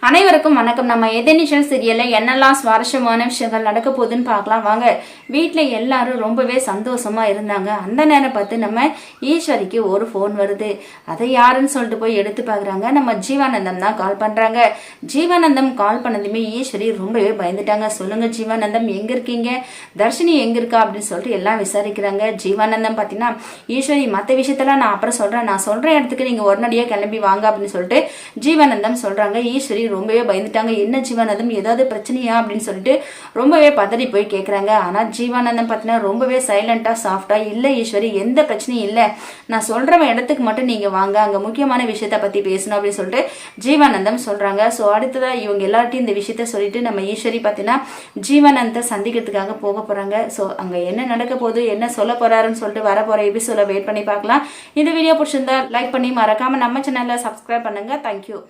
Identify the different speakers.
Speaker 1: அனைவருக்கும் வணக்கம். நம்ம எதிர்நீச்சல் சீரியல்ல என்னெல்லாம் சுவாரஸ்யமான விஷயங்கள் நடக்க போகுதுன்னு பார்க்கலாம் வாங்க. வீட்டில் எல்லாரும் ரொம்பவே சந்தோஷமா இருந்தாங்க. அந்த நேரம் பார்த்து நம்ம ஈஸ்வரிக்கு ஒரு ஃபோன் வருது. அதை யாருன்னு சொல்லிட்டு போய் எடுத்து பார்க்குறாங்க. நம்ம ஜீவானந்தம் தான் கால் பண்ணுறாங்க. ஜீவானந்தம் கால் பண்ணதுமே ஈஸ்வரி ரொம்பவே பயந்துட்டாங்க. சொல்லுங்க ஜீவானந்தம், எங்க இருக்கீங்க? தர்ஷினி எங்க இருக்கா அப்படின்னு சொல்லிட்டு எல்லாம் விசாரிக்கிறாங்க. ஜீவானந்தம் பார்த்தீங்கன்னா, ஈஸ்வரி மற்ற விஷயத்தெல்லாம் நான் அப்புறம் சொல்றேன், நான் சொல்ற இடத்துக்கு நீங்க உடனடியாக கிளம்பி வாங்க அப்படின்னு சொல்லிட்டு ஜீவானந்தம் சொல்றாங்க. ஈஸ்வரி ரொம்பவே பயந்துட்டாங்க. என்ன ஜீவானந்தம், ஏதாவது பிரச்சனையா அப்படின்னு சொல்லிட்டு ரொம்பவே பதறி போய் கேட்குறாங்க. ஆனால் ஜீவானந்தம் பார்த்தீங்கன்னா ரொம்பவே சைலண்டா சாஃப்டா, இல்லை ஈஸ்வரி எந்த பிரச்சனையும் இல்லை, நான் சொல்ற இடத்துக்கு மட்டும் நீங்க வாங்க, அங்க முக்கியமான விஷயத்த பத்தி பேசணும் அப்படின்னு சொல்லிட்டு ஜீவானந்தம் சொல்றாங்க. ஸோ அடுத்ததா இவங்க எல்லார்ட்டையும் இந்த விஷயத்த சொல்லிட்டு நம்ம ஈஸ்வரி பார்த்தீங்கன்னா ஜீவானந்தத்தை சந்திக்கிறதுக்காக போக போறாங்க. ஸோ அங்க என்ன நடக்க போகுது, என்ன சொல்ல போறாருன்னு சொல்லிட்டு வர போற எபிசோட வெயிட் பண்ணி பார்க்கலாம். இந்த வீடியோ பிடிச்சிருந்தா லைக் பண்ணி மறக்காம நம்ம சேனலை சப்ஸ்கிரைப் பண்ணுங்க. தேங்க்யூ.